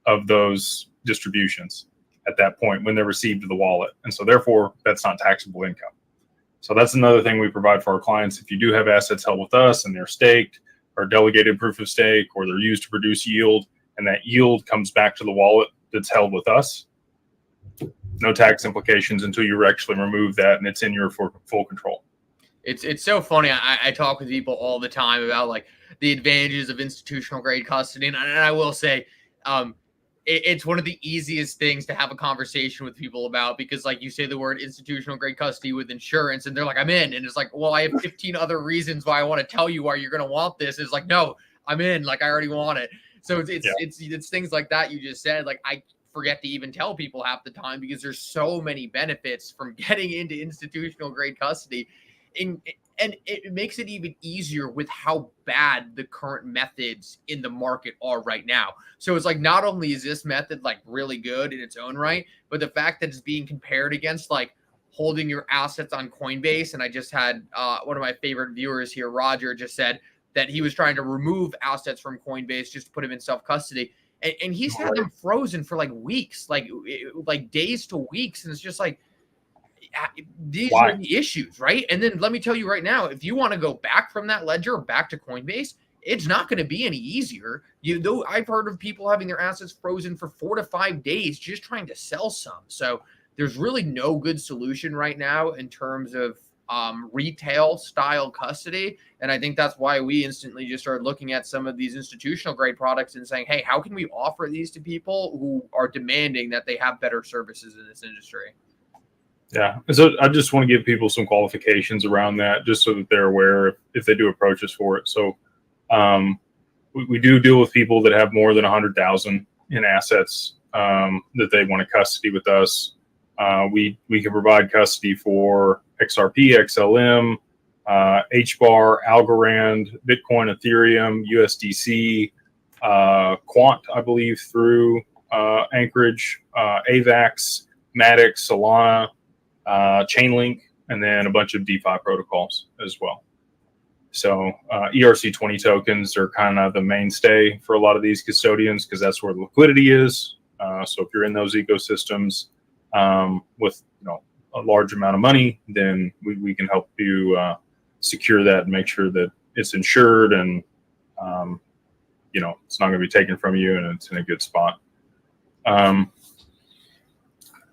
of those distributions at that point when they're received to the wallet. And so therefore, that's not taxable income. So that's another thing we provide for our clients. If you do have assets held with us and they're staked or delegated proof of stake, or they're used to produce yield, and that yield comes back to the wallet that's held with us, no tax implications until you actually remove that and it's in your full control. It's so funny. I talk with people all the time about the advantages of institutional grade custody. And I will say, it's one of the easiest things to have a conversation with people about, because you say the word institutional grade custody with insurance and they're like, I'm in. And it's well, I have 15 other reasons why I want to tell you why you're going to want this. It's no, I'm in, I already want it. So it's things like that you just said. I forget to even tell people half the time because there's so many benefits from getting into institutional grade custody. and it makes it even easier with how bad the current methods in the market are right now. So it's like, not only is this method like really good in its own right, but the fact that it's being compared against like holding your assets on Coinbase. And I just had one of my favorite viewers here, Roger, just said that he was trying to remove assets from Coinbase just to put them in self-custody. And he's had them frozen for like weeks, like days to weeks. And it's just like, these are the issues, right? And then let me tell you right now, if you want to go back from that ledger back to Coinbase, it's not going to be any easier. I've heard of people having their assets frozen for 4 to 5 days just trying to sell some. So there's really no good solution right now in terms of retail style custody. And I think that's why we instantly just started looking at some of these institutional grade products and saying, hey, how can we offer these to people who are demanding that they have better services in this industry? Yeah. So I just want to give people some qualifications around that, just so that they're aware if they do approach us for it. So we do deal with people that have more than 100,000 in assets that they want to custody with us. We can provide custody for XRP, XLM, HBAR, Algorand, Bitcoin, Ethereum, USDC, Quant, I believe, through Anchorage, AVAX, Matic, Solana, Chainlink, and then a bunch of DeFi protocols as well. So ERC20 tokens are kind of the mainstay for a lot of these custodians because that's where the liquidity is. So if you're in those ecosystems with a large amount of money, then we can help you secure that and make sure that it's insured and it's not going to be taken from you and it's in a good spot.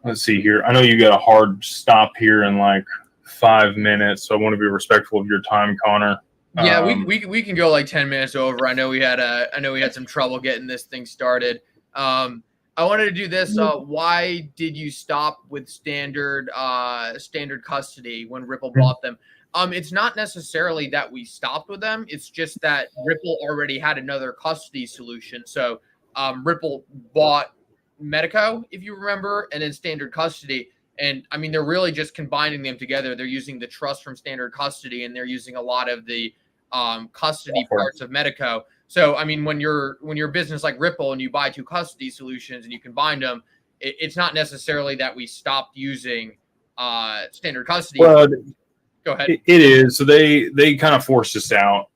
Let's see here. I know you got a hard stop here in like 5 minutes, so I want to be respectful of your time, Connor. Yeah, we can go like 10 minutes over. I know we had some trouble getting this thing started. I wanted to do this. Why did you stop with standard custody when Ripple bought them? It's not necessarily that we stopped with them. It's just that Ripple already had another custody solution. So Ripple bought Medico, if you remember, and then standard custody. And I mean, they're really just combining them together. They're using the trust from standard custody, and they're using a lot of the custody parts of Medico. So, I mean, when you're a business like Ripple and you buy two custody solutions and you combine them, it's not necessarily that we stopped using standard custody. Well, go ahead. It is. So they kind of forced us out.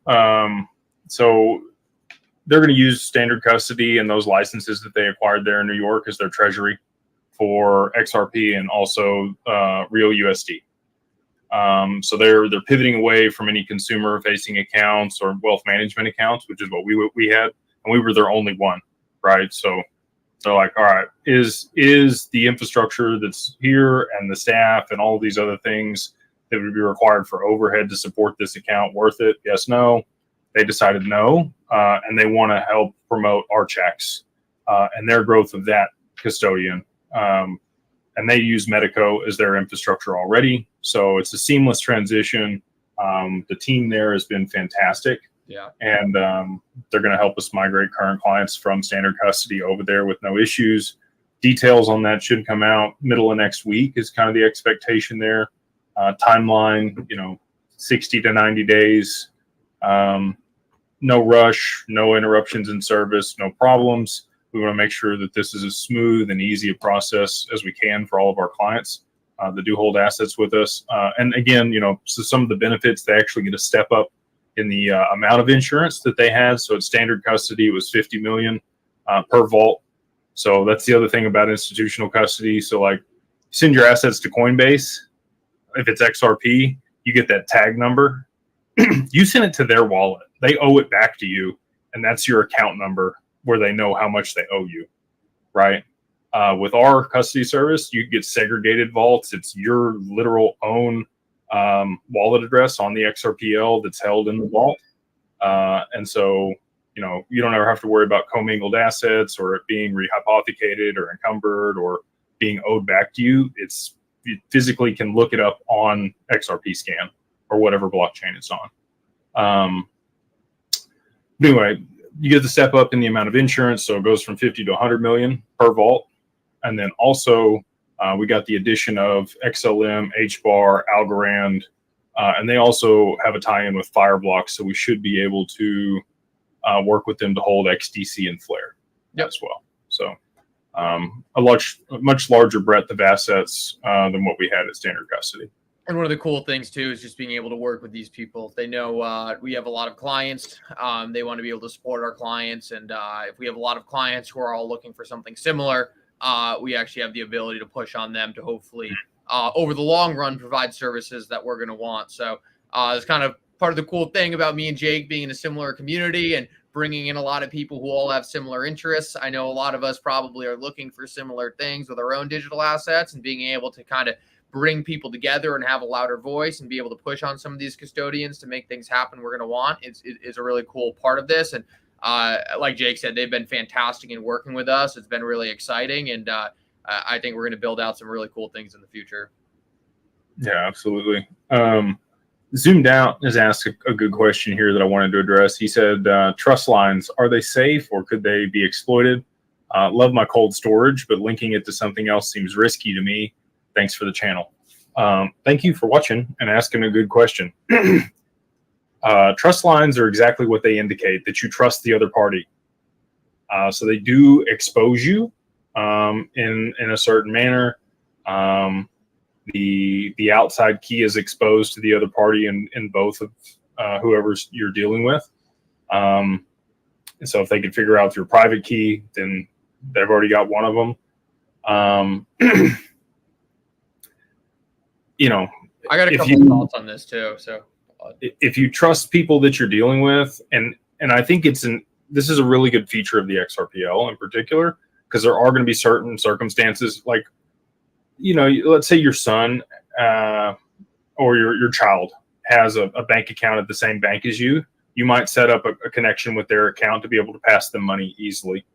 So they're going to use standard custody and those licenses that they acquired there in New York as their treasury for XRP and also real USD. So they're pivoting away from any consumer facing accounts or wealth management accounts, which is what we had, and we were their only one, right? So they're like, all right, is the infrastructure that's here and the staff and all of these other things that would be required for overhead to support this account worth it? Yes, no. They decided no, and they want to help promote our checks and their growth of that custodian. And they use Medico as their infrastructure already. So it's a seamless transition. The team there has been fantastic. Yeah. And they're going to help us migrate current clients from standard custody over there with no issues. Details on that should come out middle of next week is kind of the expectation there. Timeline, 60 to 90 days. No rush, no interruptions in service, no problems. We want to make sure that this is as smooth and easy a process as we can for all of our clients that do hold assets with us. And again, so some of the benefits, they actually get a step up in the amount of insurance that they had. So at standard custody, it was $50 million per vault. So that's the other thing about institutional custody. So like send your assets to Coinbase. If it's XRP, you get that tag number. You send it to their wallet. They owe it back to you. And that's your account number where they know how much they owe you, right? With our custody service, you get segregated vaults. It's your literal own wallet address on the XRPL that's held in the vault. And so, you don't ever have to worry about commingled assets or it being rehypothecated or encumbered or being owed back to you. You physically can look it up on XRP Scan or whatever blockchain it's on. But anyway, you get the step up in the amount of insurance. So it goes from 50 to 100 million per vault. And then also we got the addition of XLM, HBAR, Algorand, And they also have a tie-in with Fireblocks, so we should be able to work with them to hold XDC and Flare as well. So a much larger breadth of assets than what we had at standard custody. And one of the cool things too is just being able to work with these people. They know we have a lot of clients. They want to be able to support our clients, and if we have a lot of clients who are all looking for something similar, we actually have the ability to push on them to hopefully, over the long run, provide services that we're going to want. So it's kind of part of the cool thing about me and Jake being in a similar community and bringing in a lot of people who all have similar interests. I know a lot of us probably are looking for similar things with our own digital assets, and being able to kind of bring people together and have a louder voice and be able to push on some of these custodians to make things happen we're going to want is a really cool part of this. And like Jake said, they've been fantastic in working with us. It's been really exciting, and I think we're going to build out some really cool things in the future. Yeah, absolutely. Zoomed Out has asked a good question here that I wanted to address. He said, trust lines, are they safe or could they be exploited? Love my cold storage, but linking it to something else seems risky to me. Thanks for the channel. Thank you for watching and asking a good question. Trust lines are exactly what they indicate, that you trust the other party. So they do expose you in a certain manner. The outside key is exposed to the other party in both of whoever you're dealing with. And so if they can figure out your private key, then they've already got one of them. You know, I got a couple of thoughts on this too. So if you trust people that you're dealing with, and I think this is a really good feature of the XRPL in particular, because there are going to be certain circumstances, like, you know, let's say your son or your child has a bank account at the same bank as you. You might set up a connection with their account to be able to pass them money easily,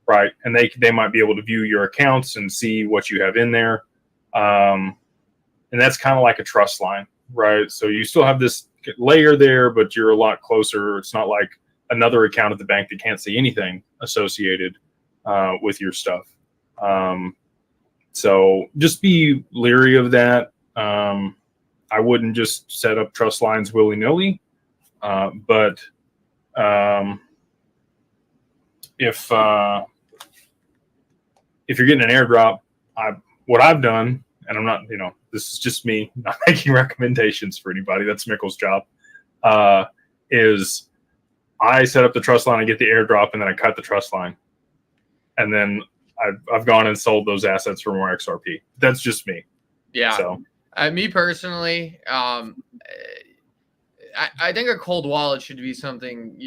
right? And they might be able to view your accounts and see what you have in there. And that's kind of like a trust line, right? So you still have this layer there, but you're a lot closer. It's not like another account at the bank that can't see anything associated with your stuff. So just be leery of that. I wouldn't just set up trust lines willy-nilly. But if you're getting an airdrop, what I've done, and I'm not, you know, this is just me, not making recommendations for anybody. That's Mikkel's job. Is I set up the trust line, I get the airdrop, and then I cut the trust line, and then I've gone and sold those assets for more XRP. That's just me. Yeah. So me personally, I think a cold wallet should be something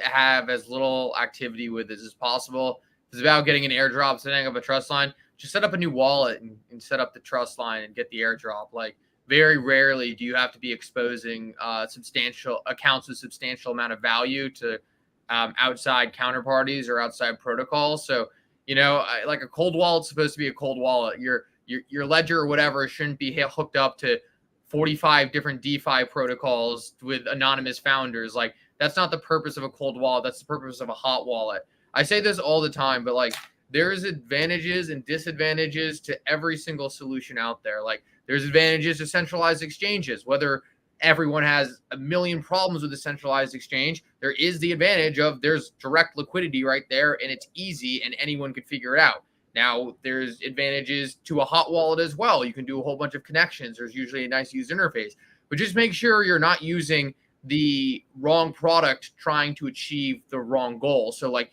have as little activity with as possible. If it's about getting an airdrop, setting up a trust line, just set up a new wallet and set up the trust line and get the airdrop. Like, very rarely do you have to be exposing substantial accounts with substantial amount of value to outside counterparties or outside protocols. So, you know, like a cold wallet's supposed to be a cold wallet. Your ledger or whatever shouldn't be hooked up to 45 different DeFi protocols with anonymous founders. Like, that's not the purpose of a cold wallet. That's the purpose of a hot wallet. I say this all the time, but like, there's advantages and disadvantages to every single solution out there. Like, there's advantages to centralized exchanges. Whether everyone has a million problems with a centralized exchange, there is the advantage of there's direct liquidity right there, and it's easy and anyone could figure it out. Now, there's advantages to a hot wallet as well. You can do a whole bunch of connections. There's usually a nice user interface, but just make sure you're not using the wrong product trying to achieve the wrong goal. So like,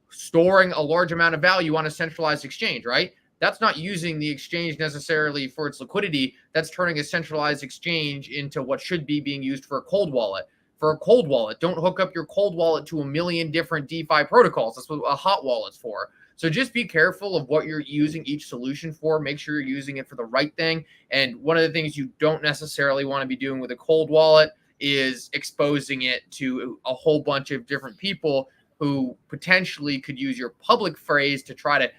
storing a large amount of value on a centralized exchange, right? That's not using the exchange necessarily for its liquidity. That's turning a centralized exchange into what should be being used for a cold wallet. For a cold wallet, don't hook up your cold wallet to a million different DeFi protocols. That's what a hot wallet's for. So just be careful of what you're using each solution for. Make sure you're using it for the right thing. And one of the things you don't necessarily want to be doing with a cold wallet is exposing it to a whole bunch of different people who potentially could use your public phrase to try to,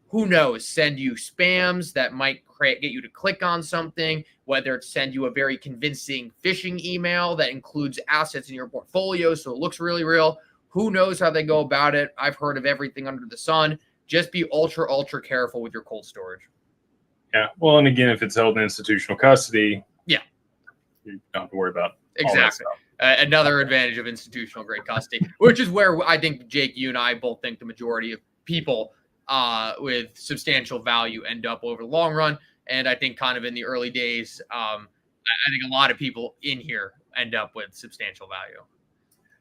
who knows, send you spams that might get you to click on something, whether it's send you a very convincing phishing email that includes assets in your portfolio so it looks really real. Who knows how they go about it? I've heard of everything under the sun. Just be ultra, ultra careful with your cold storage. Yeah. Well, and again, if it's held in institutional custody, You don't have to worry about all that Exactly. stuff. Another advantage of institutional grade custody, which is where I think, Jake, you and I both think the majority of people with substantial value end up over the long run. And I think kind of in the early days, I think a lot of people in here end up with substantial value.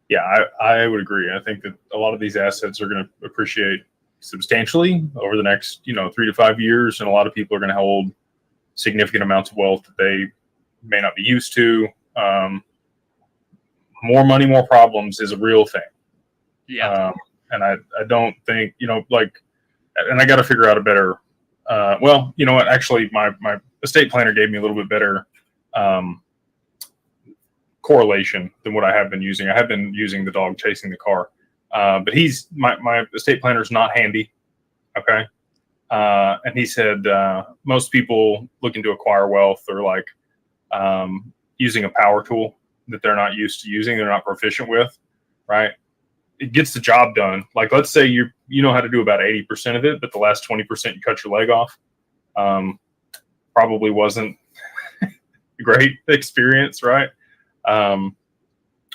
Yeah, I would agree. I think that a lot of these assets are going to appreciate substantially over the next 3 to 5 years, and a lot of people are going to hold significant amounts of wealth that they may not be used to. More money, more problems is a real thing. Yeah. And I don't think, and I got to figure out a better, well, you know what, actually my estate planner gave me a little bit better correlation than what I have been using. I have been using the dog chasing the car, but my estate planner is not handy. Okay. And he said, most people looking to acquire wealth are like, using a power tool that they're not used to using, they're not proficient with, right? It gets the job done. Like, let's say you know how to do about 80% of it, but the last 20% you cut your leg off. Probably wasn't a great experience, right? Or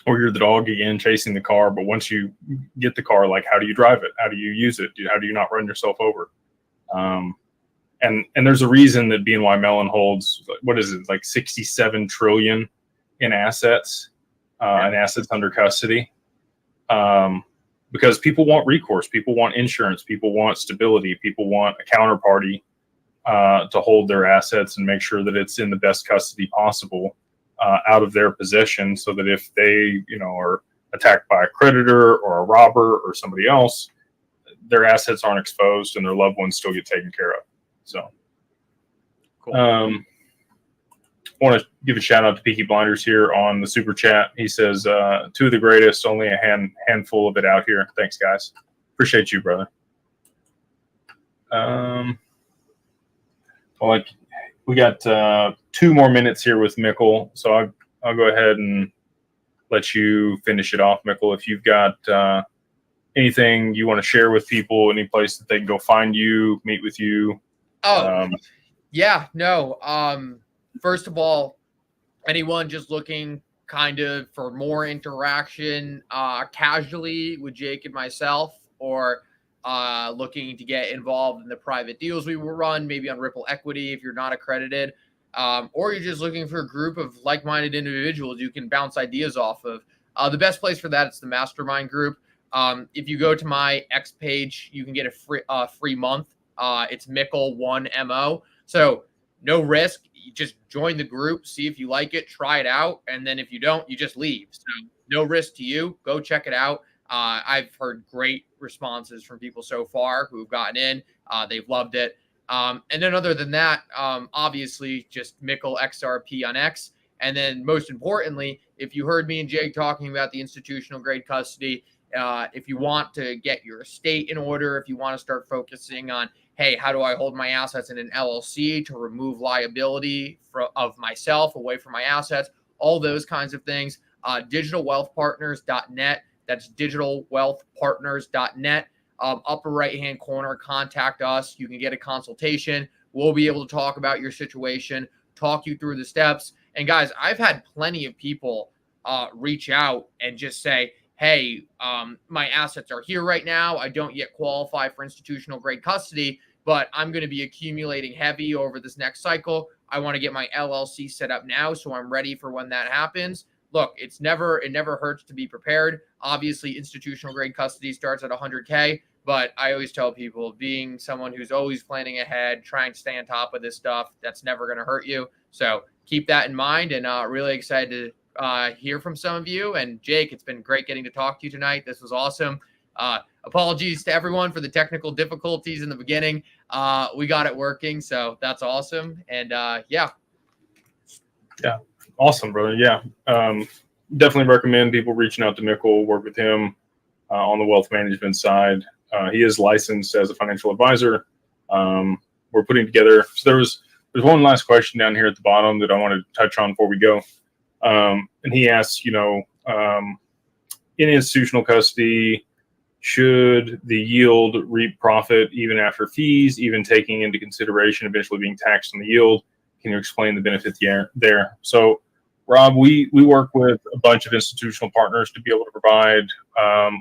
you're the dog again chasing the car, but once you get the car, like, how do you drive it? How do you use it? How do you not run yourself over? And there's a reason that BNY Mellon holds, what is it, like 67 trillion in assets, and assets under custody. Because people want recourse, people want insurance, people want stability, people want a counterparty to hold their assets and make sure that it's in the best custody possible out of their possession, so that if they are attacked by a creditor or a robber or somebody else, their assets aren't exposed and their loved ones still get taken care of. So cool. Want to give a shout out to Peaky Blinders here on the super chat. He says, two of the greatest, only a handful of it out here. Thanks, guys. Appreciate you, brother. Well, we got 2 more minutes here with Mikkel, so I'll go ahead and let you finish it off, Mikkel. If you've got anything you want to share with people, any place that they can go find you, meet with you. Yeah, no. First of all, anyone just looking kind of for more interaction casually with Jake and myself, or looking to get involved in the private deals we will run, maybe on Ripple Equity if you're not accredited, or you're just looking for a group of like-minded individuals you can bounce ideas off of, the best place for that is the mastermind group. If you go to my X page, you can get a free month. It's Mikkel1MO. So no risk. You just join the group, see if you like it, try it out. And then if you don't, you just leave. So no risk to you. Go check it out. I've heard great responses from people so far who've gotten in. They've loved it. And then other than that, obviously just Mikkel XRP on X. And then most importantly, if you heard me and Jake talking about the institutional grade custody, if you want to get your estate in order, if you want to start focusing on, hey, how do I hold my assets in an LLC to remove liability of myself away from my assets, all those kinds of things, digitalwealthpartners.net. That's digitalwealthpartners.net. Upper right-hand corner, contact us. You can get a consultation. We'll be able to talk about your situation, talk you through the steps. And guys, I've had plenty of people reach out and just say, hey, my assets are here right now. I don't yet qualify for institutional grade custody, but I'm going to be accumulating heavy over this next cycle. I want to get my LLC set up now so I'm ready for when that happens. Look, it never hurts to be prepared. Obviously, institutional grade custody starts at 100K, but I always tell people, being someone who's always planning ahead, trying to stay on top of this stuff, that's never going to hurt you. So keep that in mind, and really excited to hear from some of you. And Jake, it's been great getting to talk to you tonight. This was awesome. Apologies to everyone for the technical difficulties in the beginning. We got it working, so that's awesome. And yeah, awesome, brother. Yeah, definitely recommend people reaching out to Mikkel, work with him on the wealth management side. He is licensed as a financial advisor. We're putting together, so there's one last question down here at the bottom that I want to touch on before we go. And he asks, in institutional custody, should the yield reap profit even after fees, even taking into consideration eventually being taxed on the yield? Can you explain the benefit there? So Rob, we work with a bunch of institutional partners to be able to provide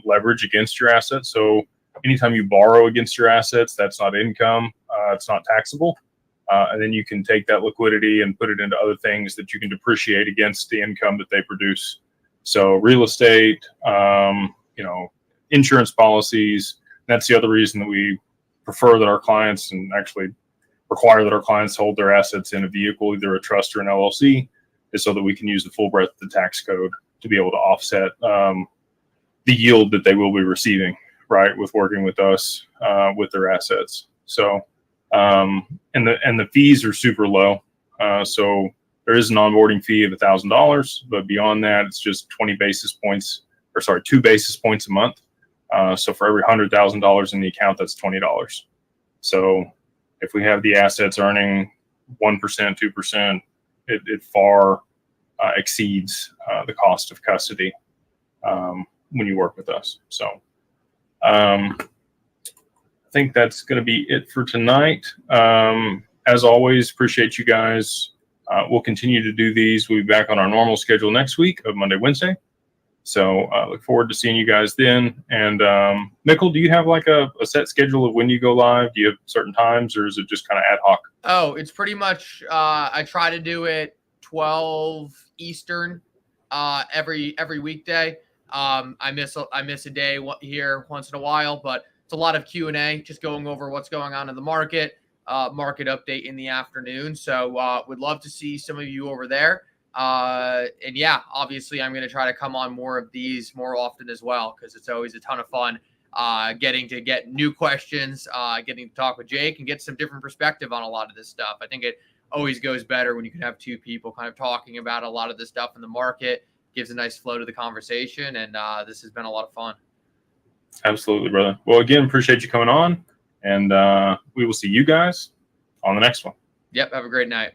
leverage against your assets. So anytime you borrow against your assets, that's not income. It's not taxable. And then you can take that liquidity and put it into other things that you can depreciate against the income that they produce. So real estate, insurance policies. That's the other reason that we prefer that our clients, and actually require that our clients hold their assets in a vehicle, either a trust or an LLC, is so that we can use the full breadth of the tax code to be able to offset the yield that they will be receiving, right, with working with us with their assets. So, and the fees are super low. So there is an onboarding fee of $1,000, but beyond that, it's just 2 basis points a month. So for every $100,000 in the account, that's $20. So if we have the assets earning 1%, 2%, it far exceeds the cost of custody when you work with us. So I think that's going to be it for tonight. As always, appreciate you guys. We'll continue to do these. We'll be back on our normal schedule next week of Monday, Wednesday. So look forward to seeing you guys then. And Mikkel, do you have like a set schedule of when you go live? Do you have certain times, or is it just kind of ad hoc? Oh, it's pretty much, I try to do it 12 Eastern every weekday. I miss a day here once in a while, but it's a lot of Q&A, just going over what's going on in the market, market update in the afternoon. So would love to see some of you over there. And yeah, obviously I'm going to try to come on more of these more often as well, because it's always a ton of fun getting to get new questions, getting to talk with Jake and get some different perspective on a lot of this stuff. I think it always goes better when you can have two people kind of talking about a lot of this stuff in the market. Gives a nice flow to the conversation, and this has been a lot of fun. Absolutely, brother. Well, again, appreciate you coming on, and we will see you guys on the next one. Yep, have a great night.